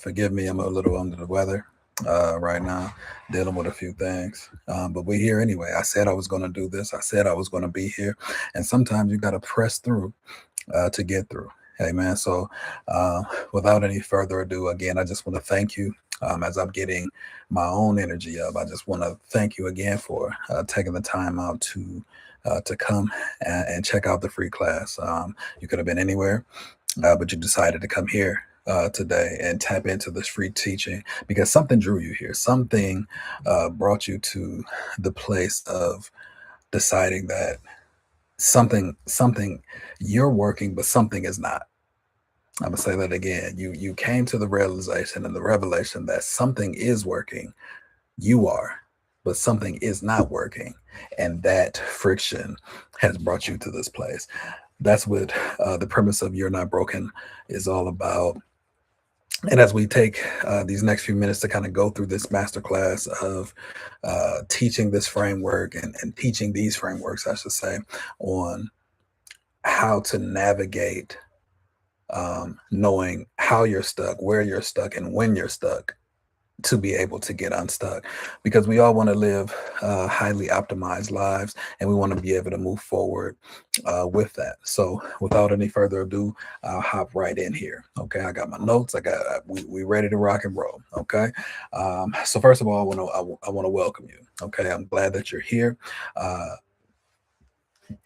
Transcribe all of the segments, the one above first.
Forgive me, I'm a little under the weather right now, dealing with a few things. But we're here anyway. I said I was going to do this. I said I was going to be here. And sometimes you got to press through to get through. Hey, man. So uh, without any further ado, again, I just want to thank you. As I'm getting my own energy up, I just want to thank you again for taking the time out to come and check out the free class. You could have been anywhere, but you decided to come here today and tap into this free teaching because something drew you here. Something brought you to the place of deciding that something you're working, but something is not. I'm gonna say that again. You came to the realization and the revelation that something is working. You are, but something is not working, and that friction has brought you to this place. That's what the premise of You're Not Broken is all about. And as we take these next few minutes to kind of go through this masterclass of teaching this framework and teaching these frameworks, I should say, on how to navigate knowing how you're stuck, where you're stuck, and when you're stuck to be able to get unstuck, because we all want to live highly optimized lives and we want to be able to move forward with that. So without any further ado, I'll hop right in here. Okay, I got my notes. We ready to rock and roll. Okay. So first of all, I want to welcome you. Okay, I'm glad that you're here. uh,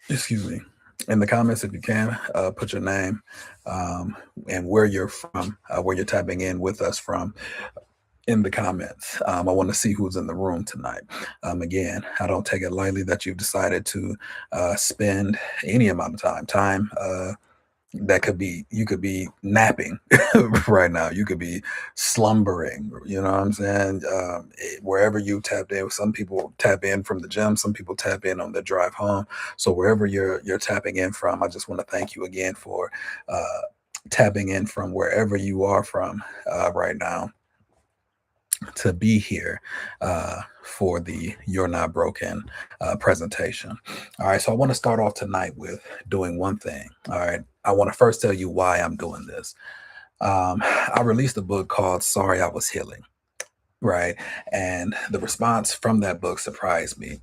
Excuse me. In the comments, if you can, put your name um, and where you're from, where you're tapping in with us from in the comments. I want to see who's in the room tonight. Again, I don't take it lightly that you've decided to spend any amount of time. That could be, you could be napping right now. You could be slumbering. You know what I'm saying? Wherever you tapped in, some people tap in from the gym. Some people tap in on their drive home. So wherever you're tapping in from, I just want to thank you again for tapping in from wherever you are from right now to be here for the You're Not Broken presentation. All right, so I want to start off tonight with doing one thing. All right, I want to first tell you why I'm doing this. I released a book called Sorry I Was Healing, right? And the response from that book surprised me.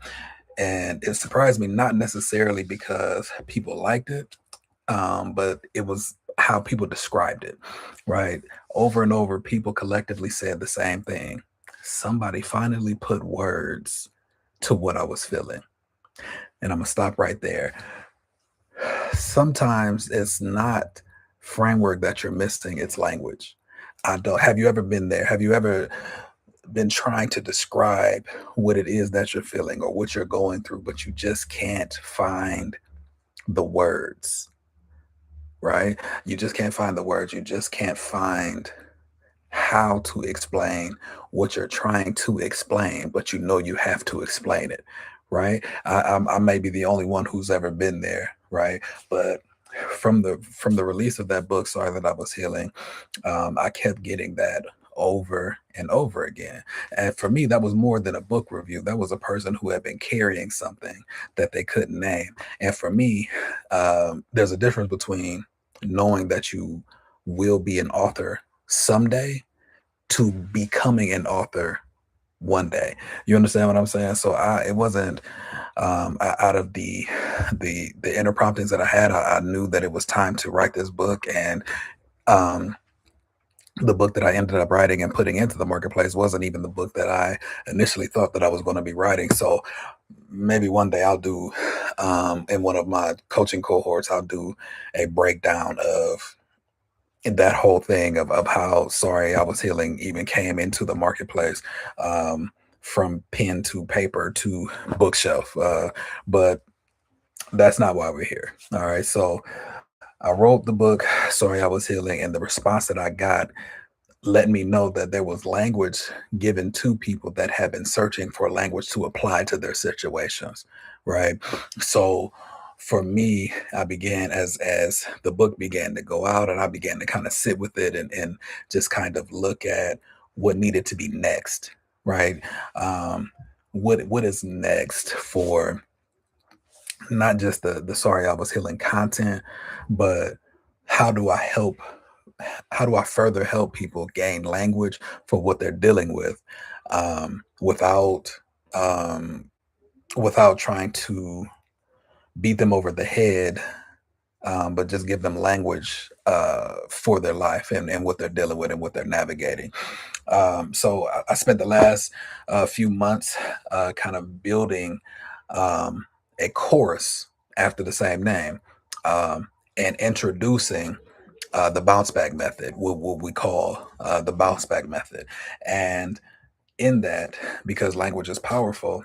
And it surprised me not necessarily because people liked it, but it was how people described it, right? Over and over, people collectively said the same thing. Somebody finally put words to what I was feeling. And I'm going to stop right there. Sometimes it's not framework that you're missing, it's language. I don't, have you ever been there? Have you ever been trying to describe what it is that you're feeling or what you're going through, but you just can't find the words, right? You just can't find the words. You just can't find how to explain what you're trying to explain, but you know you have to explain it, right? I may be the only one who's ever been there, right? But from the release of that book, Sorry That I Was Healing, I kept getting that over and over again. And for me, that was more than a book review. That was a person who had been carrying something that they couldn't name. And for me, there's a difference between knowing that you will be an author someday to becoming an author one day. You understand what I'm saying? So it wasn't out of the inner promptings that I had. I knew that it was time to write this book, and um, the book that I ended up writing and putting into the marketplace wasn't even the book that I initially thought that I was going to be writing. So maybe one day I'll do in one of my coaching cohorts, I'll do a breakdown of that whole thing of how Sorry I Was Healing even came into the marketplace, from pen to paper to bookshelf. But that's not why we're here. All right. So I wrote the book, Sorry I Was Healing, and the response that I got let me know that there was language given to people that have been searching for language to apply to their situations, right? So for me, I began as the book began to go out, and I began to kind of sit with it and just kind of look at what needed to be next, right? Um, what is next for not just the Sorry I Was Healing content, but how do I help how do I further help people gain language for what they're dealing with, without um, without trying to beat them over the head, but just give them language for their life and what they're dealing with and what they're navigating. So I spent the last few months kind of building a course after the same name, and introducing the bounce back method, what we call the bounce back method. And in that, because language is powerful,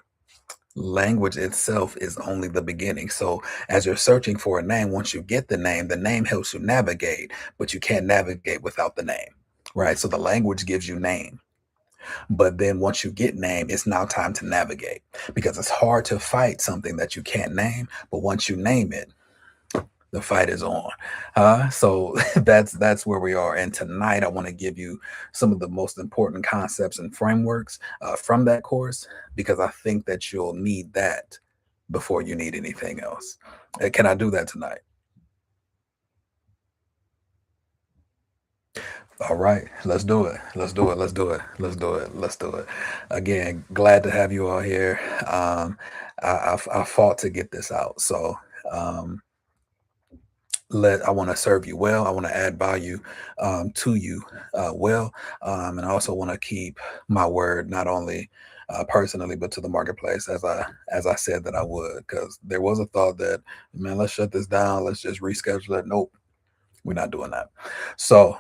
language itself is only the beginning. So as you're searching for a name, once you get the name helps you navigate, but you can't navigate without the name, right? So the language gives you name. But then once you get name, it's now time to navigate, because it's hard to fight something that you can't name. But once you name it, the fight is on. So that's where we are. And tonight, I want to give you some of the most important concepts and frameworks from that course, because I think that you'll need that before you need anything else. Can I do that tonight? All right, let's do it. Let's do it. Let's do it. Let's do it. Let's do it. Again, glad to have you all here. I fought to get this out. So um, let I want to serve you well. I want to add value to you well, and I also want to keep my word, not only personally but to the marketplace, as I said that I would. Because there was a thought that, man, let's shut this down. Let's just reschedule it. Nope, we're not doing that. So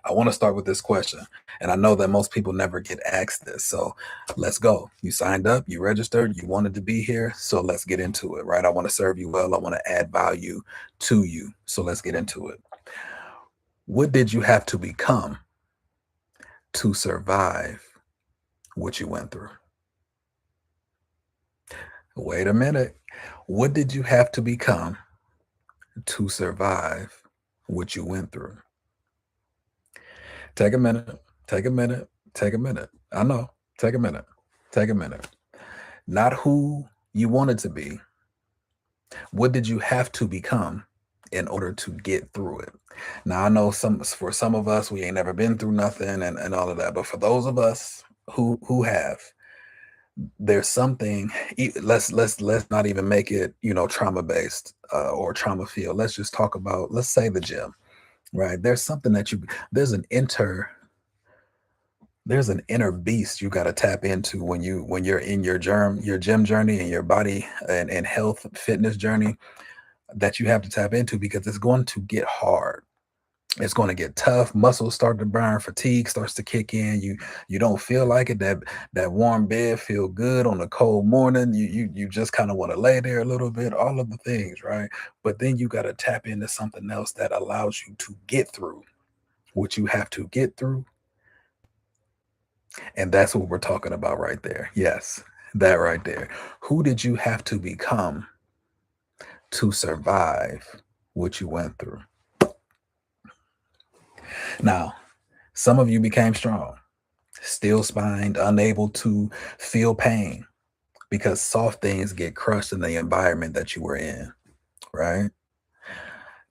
I want to start with this question. And I know that most people never get asked this. So let's go. You signed up, you registered, you wanted to be here. So let's get into it, right? I want to serve you well. I want to add value to you. So let's get into it. What did you have to become to survive what you went through? Wait a minute. What did you have to become to survive what you went through? Take a minute. Take a minute. Take a minute. I know. Take a minute. Take a minute. Not who you wanted to be. What did you have to become in order to get through it? Now I know for some of us, we ain't never been through nothing and all of that. But for those of us who have, there's something. Let's not even make it, trauma based or trauma field. Let's just talk about, let's say, the gym, right? There's something that you there's an inter there's an inner beast you got to tap into when you're in your gym journey and your body and health fitness journey, that you have to tap into, because it's going to get hard. It's going to get tough. Muscles start to burn, fatigue starts to kick in. You don't feel like it. That warm bed feel good on a cold morning. You just kind of want to lay there a little bit, all of the things, right? But then you got to tap into something else that allows you to get through what you have to get through. And that's what we're talking about right there. Yes, that right there. Who did you have to become to survive what you went through? Now, some of you became strong, still spined, unable to feel pain, because soft things get crushed in the environment that you were in, right?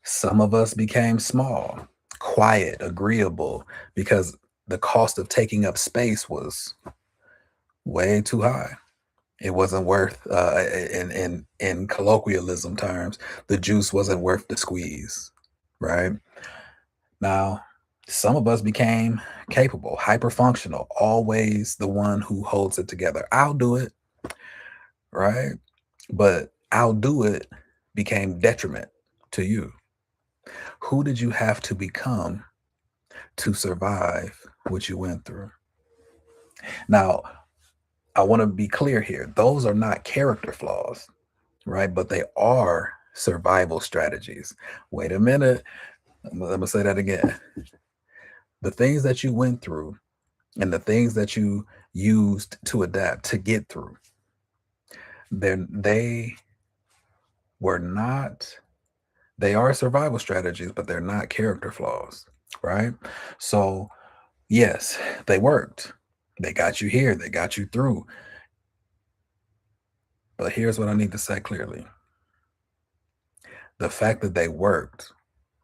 Some of us became small, quiet, agreeable, because the cost of taking up space was way too high. It wasn't worth, in colloquialism terms, the juice wasn't worth the squeeze, right? Now, some of us became capable, hyper functional, always the one who holds it together. I'll do it, right? But I'll do it became detriment to you. Who did you have to become to survive what you went through? Now, I want to be clear here. Those are not character flaws, right? But they are survival strategies. Wait a minute. I'm gonna say that again. The things that you went through and the things that you used to adapt to get through, they were not, they are survival strategies, but they're not character flaws, right? So, yes, they worked. They got you here, they got you through. But here's what I need to say clearly: the fact that they worked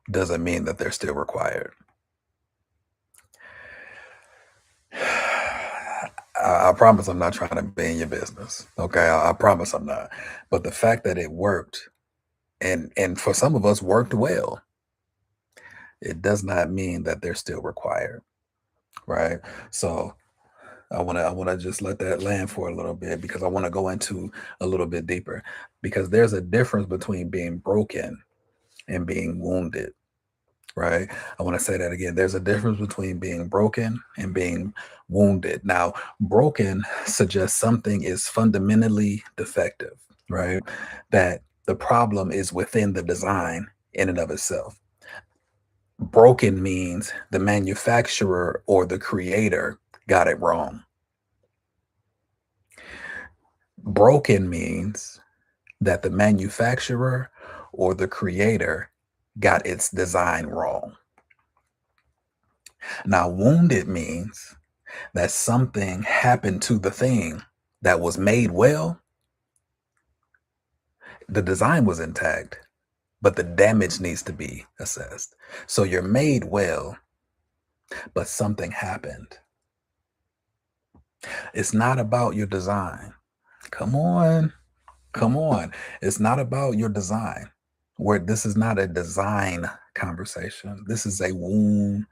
doesn't mean that they're still required. I promise I'm not trying to be in your business. Okay, I promise I'm not. But the fact that it worked, and for some of us worked well, it does not mean that they're still required, right? So I wanna just let that land for a little bit because I want to go into a little bit deeper because there's a difference between being broken and being wounded, right? I want to say that again. There's a difference between being broken and being wounded. Now, broken suggests something is fundamentally defective, right? That the problem is within the design in and of itself. Broken means the manufacturer or the creator got it wrong. Broken means that the manufacturer or the creator got its design wrong. Now, wounded means that something happened to the thing that was made well. The design was intact, but the damage needs to be assessed. So you're made well, but something happened. It's not about your design. Come on. Come on. It's not about your design. Where this is not a design conversation. This is a wound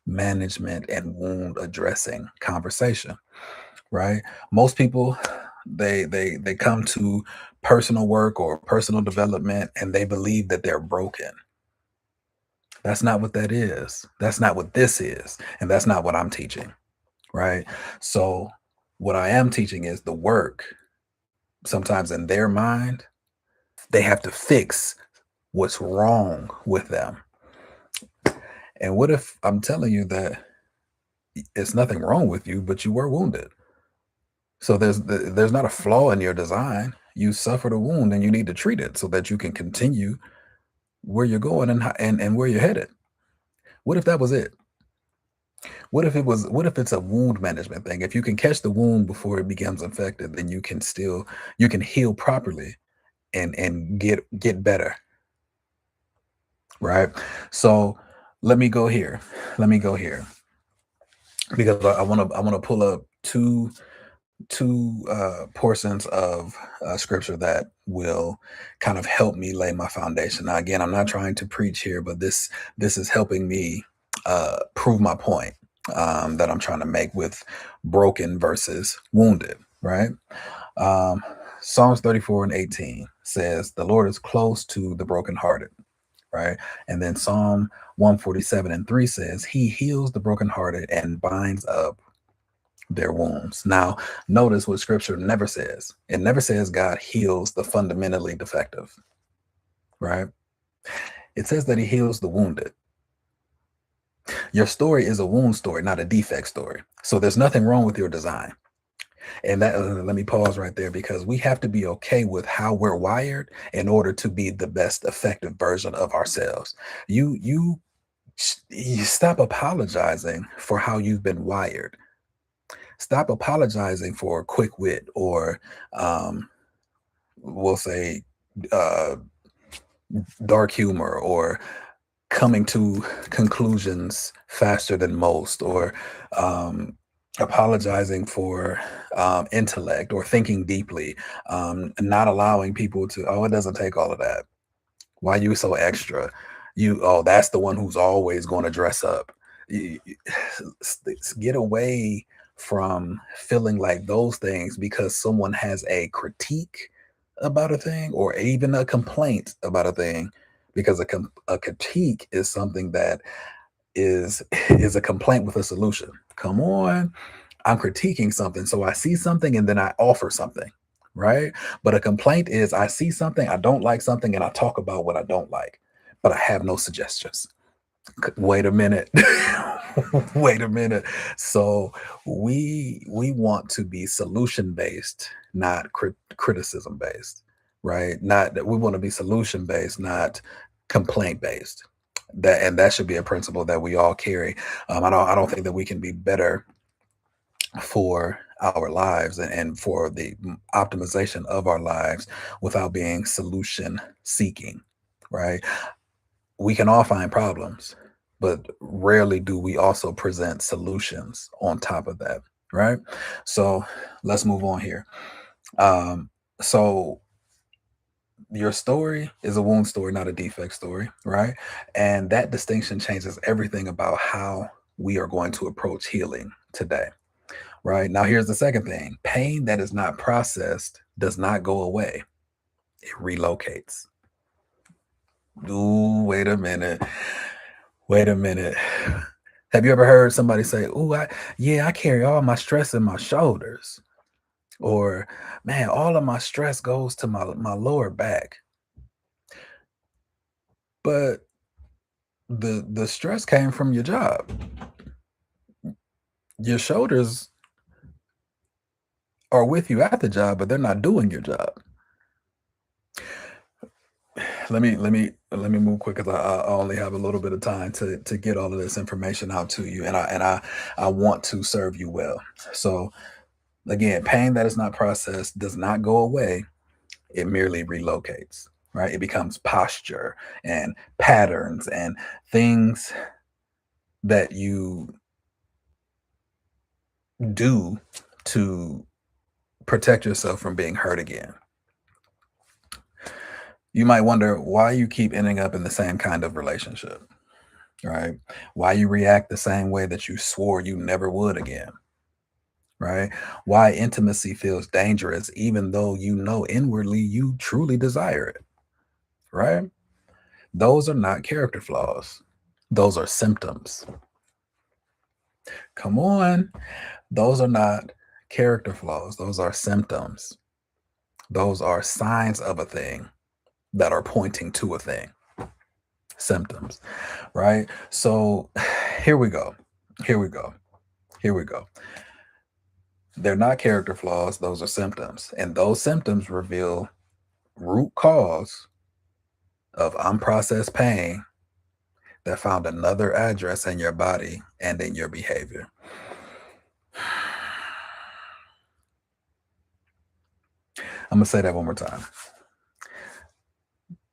management and wound addressing conversation, right? Most people they come to personal work or personal development and they believe that they're broken. That's not what that is. That's not what this is. And that's not what I'm teaching, right? So what I am teaching is the work sometimes in their mind, they have to fix what's wrong with them. And what if I'm telling you that it's nothing wrong with you, but you were wounded? So there's not a flaw in your design. You suffered a wound and you need to treat it so that you can continue where you're going and where you're headed. What if that was it? What if it's a wound management thing? If you can catch the wound before it becomes infected, then you can heal properly and get better, right? So let me go here. Let me go here because I want to pull up two portions of scripture that will kind of help me lay my foundation. Now, again, I'm not trying to preach here, but this is helping me prove my point that I'm trying to make with broken versus wounded. Right? Um, Psalms 34:18 says, "The Lord is close to the brokenhearted." Right? And then Psalm 147:3 says, "He heals the brokenhearted and binds up their wounds." Now, notice what scripture never says. It never says God heals the fundamentally defective, right? It says that he heals the wounded. Your story is a wound story, not a defect story. So there's nothing wrong with your design. And that let me pause right there because we have to be okay with how we're wired in order to be the best effective version of ourselves. You stop apologizing for how you've been wired. Stop apologizing for quick wit or um, we'll say uh, dark humor or coming to conclusions faster than most or um, apologizing for intellect or thinking deeply, not allowing people to, oh, it doesn't take all of that. Why you so extra? Oh, that's the one who's always going to dress up. Get away from feeling like those things because someone has a critique about a thing or even a complaint about a thing because a critique is something that is is a complaint with a solution. Come on, I'm critiquing something, so I see something and then I offer something, right? But a complaint is I see something, I don't like something, and I talk about what I don't like, but I have no suggestions. Wait a minute. Wait a minute. So we want to be solution based, not criticism based, right? Not that we want to be solution based, not complaint based. That should be a principle that we all carry. I don't think that we can be better for our lives and for the optimization of our lives without being solution seeking, right? We can all find problems, but rarely do we also present solutions on top of that. right? So let's move on here. So your story is a wound story, not a defect story, right? And that distinction changes everything about how we are going to approach healing today, right? Now, here's the second thing: pain that is not processed does not go away, it relocates. Ooh, wait a minute. Wait a minute. Have you ever heard somebody say, "Ooh, yeah, I carry all my stress in my shoulders," or "Man, all of my stress goes to my lower back." But the stress came from your job. Your shoulders are with you at the job, but they're not doing your job. Let me move quick because I only have a little bit of time to get all of this information out to you, and I want to serve you well. So again, pain that is not processed does not go away; it merely relocates. Right? It becomes posture and patterns and things that you do to protect yourself from being hurt again. You might wonder why you keep ending up in the same kind of relationship, right? Why you react the same way that you swore you never would again, right? Why intimacy feels dangerous even though you know inwardly you truly desire it, right? Those are not character flaws. Those are symptoms. Come on. Those are not character flaws. Those are symptoms. Those are signs of a thing that are pointing to a thing. Symptoms, right? So here we go. Here we go. Here we go. They're not character flaws, those are symptoms. And those symptoms reveal root cause of unprocessed pain that found another address in your body and in your behavior. I'm going to say that one more time.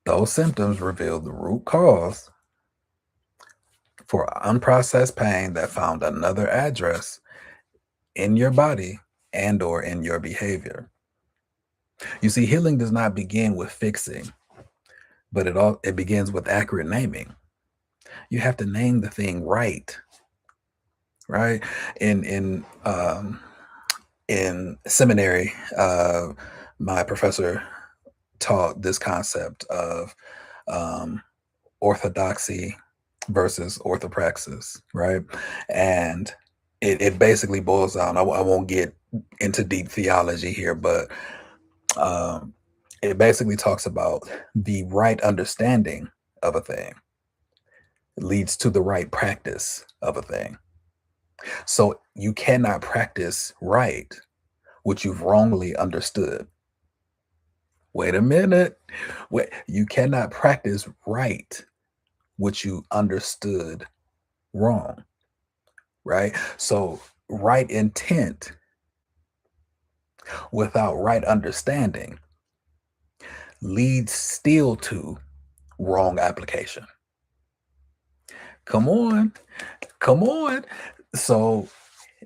Those symptoms reveal the root cause for unprocessed pain that found another address in your body and or in your behavior. You see, healing does not begin with fixing, but it begins with accurate naming. You have to name the thing right, right? In seminary, my professor taught this concept of um, orthodoxy versus orthopraxis, right? And it basically boils down. I won't get into deep theology here, but um, it basically talks about the right understanding of a thing leads to the right practice of a thing. So you cannot practice right what you've wrongly understood. Wait a minute. Wait, you cannot practice right what you understood wrong, right? So right intent without right understanding leads still to wrong application. Come on. Come on. So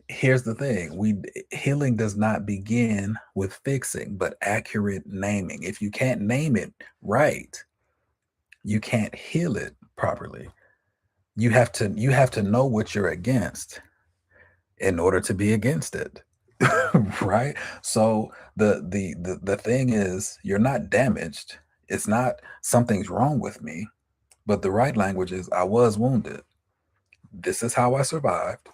here's the thing: healing does not begin with fixing, but accurate naming. If you can't name it right, you can't heal it properly. You have to know what you're against in order to be against it. Right? So the thing is, you're not damaged. It's not something's wrong with me, but the right language is I was wounded. This is how I survived,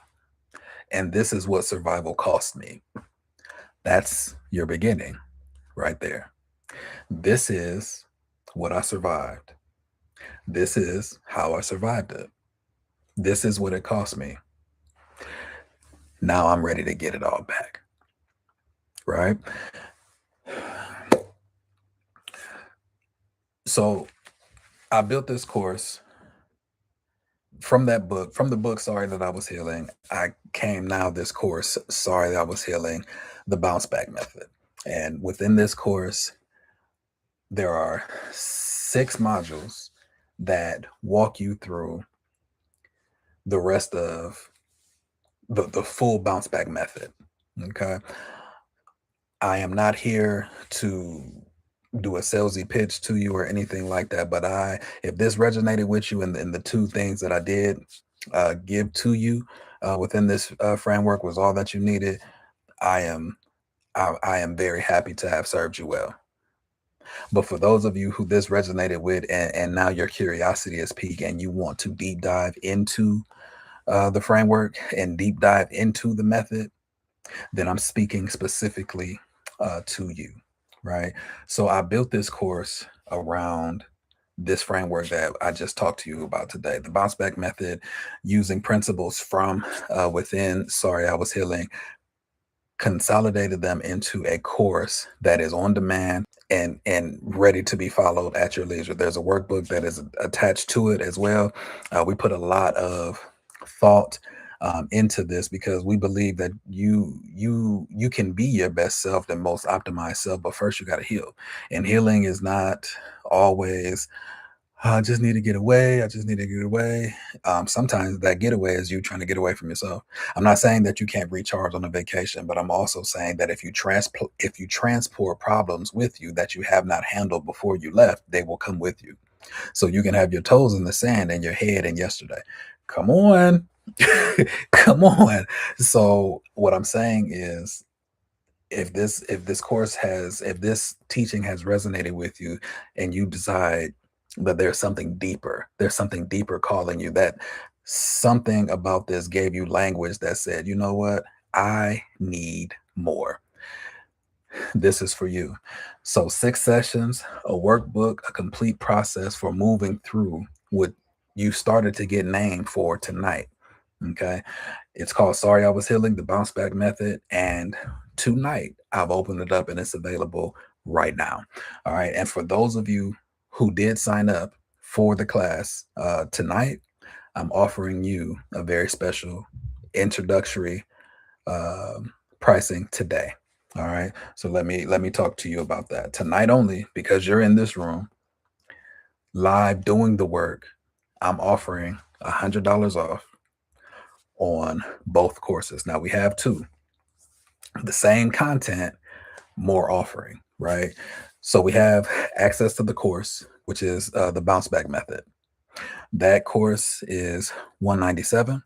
and this is what survival cost me. That's your beginning right there. This is what I survived. This is how I survived it. This is what it cost me. Now I'm ready to get it all back. Right? So I built this course from that book, from the book Sorry That I Was Healing. I came now this course, Sorry That I Was Healing, the bounce back method. And within this course, there are 6 modules that walk you through the rest of the full bounce back method. Okay. I am not here to do a salesy pitch to you or anything like that. But if this resonated with you and the two things that I did give to you within this framework was all that you needed, I am I am very happy to have served you well. But for those of you who this resonated with, and now your curiosity is piqued and you want to deep dive into the framework and deep dive into the method, then I'm speaking specifically to you, right? So I built this course around this framework that I just talked to you about today, the bounce back method, using principles from within Sorry I Was Healing, consolidated them into a course that is on demand and ready to be followed at your leisure. There's a workbook that is attached to it as well. We put a lot of thought into this because we believe that you can be your best self, the most optimized self, but first you got to heal. And healing is not always I just need to get away. I just need to get away. Sometimes that getaway is you trying to get away from yourself. I'm not saying that you can't recharge on a vacation, but I'm also saying that if you transport problems with you that you have not handled before you left, they will come with you. So you can have your toes in the sand and your head in yesterday. Come on. Come on. So what I'm saying is if this teaching has resonated with you and you decide that there's something deeper calling you, that something about this gave you language that said, you know what, I need more, this is for you. So 6 sessions, a workbook, a complete process for moving through what you started to get named for tonight. Okay. It's called Sorry I Was Healing, the bounce back method. And tonight I've opened it up and it's available right now. All right. And for those of you who did sign up for the class tonight, I'm offering you a very special introductory pricing today. All right. So let me talk to you about that tonight only because you're in this room live doing the work. I'm offering $100 off on both courses. Now we have two, the same content, more offering, right? So we have access to the course, which is the bounce back method. That course is 197.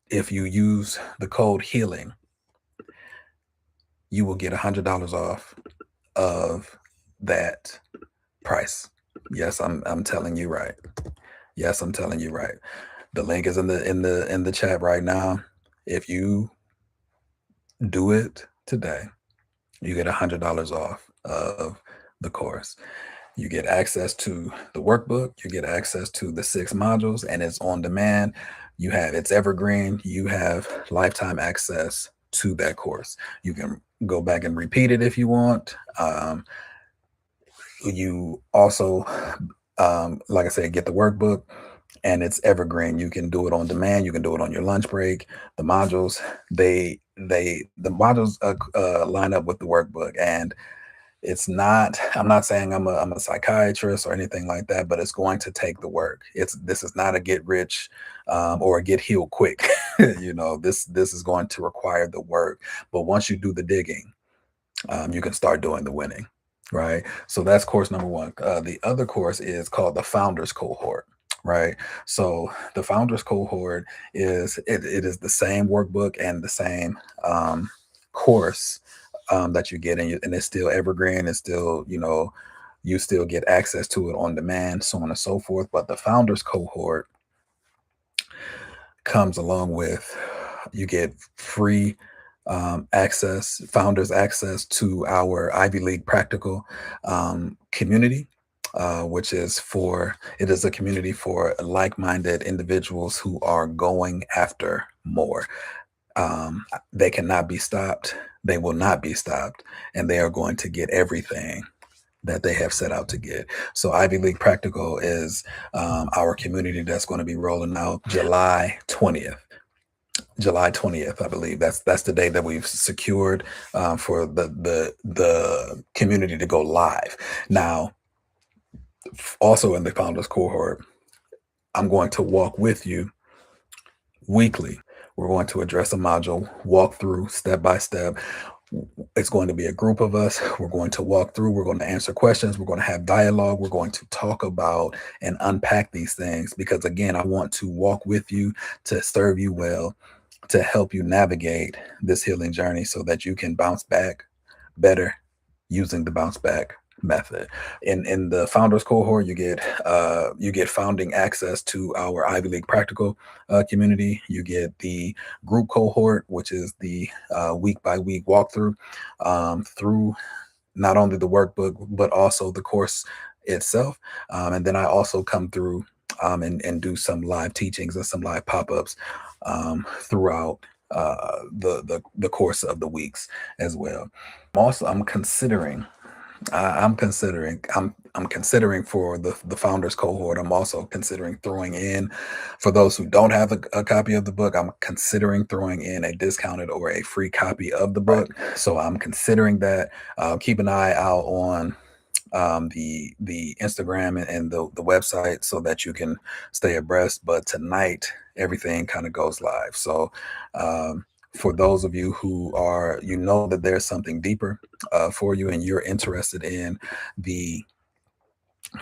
If you use the code healing, you will get $100 off of that price. Yes, I'm telling you right. Yes, I'm telling you right. The link is in the chat right now. If you do it today, you get $100 off of the course. You get access to the workbook, you get access to the 6 modules, and it's on demand. It's evergreen. You have lifetime access to that course. You can go back and repeat it if you want. You also, like I said, get the workbook, and it's evergreen. You can do it on demand. You can do it on your lunch break. The modules, the modules line up with the workbook, and I'm not saying I'm a psychiatrist or anything like that, but it's going to take the work. This is not a get rich or a get healed quick. This is going to require the work. But once you do the digging, you can start doing the winning, right? So that's course number one. The other course is called the Founders Cohort, right? So the Founders Cohort it is the same workbook and the same course that you get, and it's still evergreen. It's still, you still get access to it on demand, so on and so forth. But the Founders Cohort comes along with, you get free founders access to our Ivy League practical community, it is a community for like-minded individuals who are going after more. They cannot be stopped. They will not be stopped, and they are going to get everything that they have set out to get. So Ivy League Practical is our community that's going to be rolling out July 20th. July 20th, I believe. That's the day that we've secured for the community to go live. Now, also in the Founders Cohort, I'm going to walk with you weekly. We're going to address a module, walk through step by step. It's going to be a group of us. We're going to walk through. We're going to answer questions. We're going to have dialogue. We're going to talk about and unpack these things because, again, I want to walk with you to serve you well, to help you navigate this healing journey so that you can bounce back better using the bounce back method. In the founders cohort, you get founding access to our Ivy League practical community. You get the group cohort, which is the week by week walkthrough through not only the workbook but also the course itself. And then I also come through and do some live teachings and some live pop-ups throughout the course of the weeks as well. I'm considering I'm considering for the founders cohort. I'm also considering throwing in, for those who don't have a copy of the book, I'm considering throwing in a discounted or a free copy of the book. So I'm considering that. Keep an eye out on the Instagram and the website so that you can stay abreast. But tonight, everything kind of goes live. So for those of you who are, you know that there's something deeper for you and you're interested in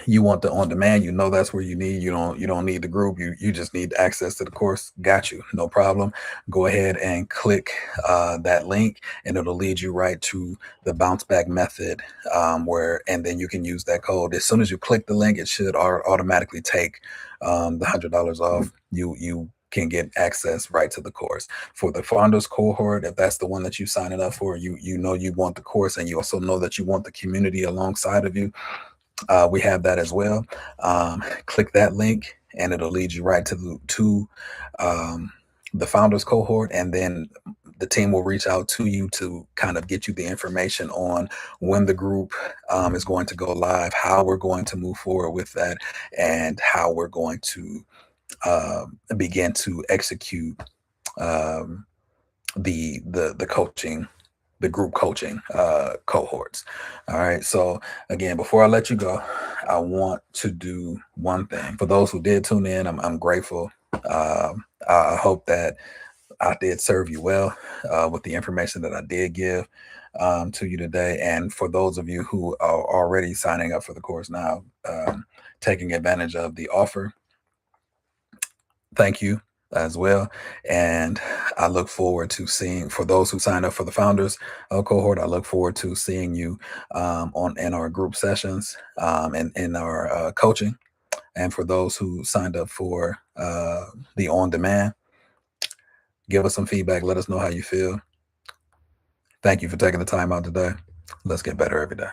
you want the on demand, you know that's where you don't need the group, you just need access to the course. Got you, no problem. Go ahead and click that link and it'll lead you right to the bounce back method, and then you can use that code. As soon as you click the link, it should automatically take the $100 off. You can get access right to the course. For the founders cohort, if that's the one that you signing up for, you know you want the course and you also know that you want the community alongside of you. We have that as well. Click that link and it'll lead you right to the founders cohort, and then the team will reach out to you to kind of get you the information on when the group is going to go live, how we're going to move forward with that, and how we're going to begin to execute the coaching, the group coaching cohorts. All right. So again, before I let you go, I want to do one thing. For those who did tune in, I'm grateful. I hope that I did serve you well with the information that I did give to you today. And for those of you who are already signing up for the course now, taking advantage of the offer, thank you as well. And I look forward to seeing, for those who signed up for the founders cohort, I look forward to seeing you in our group sessions and in our coaching. And for those who signed up for the on demand, give us some feedback. Let us know how you feel. Thank you for taking the time out today. Let's get better every day.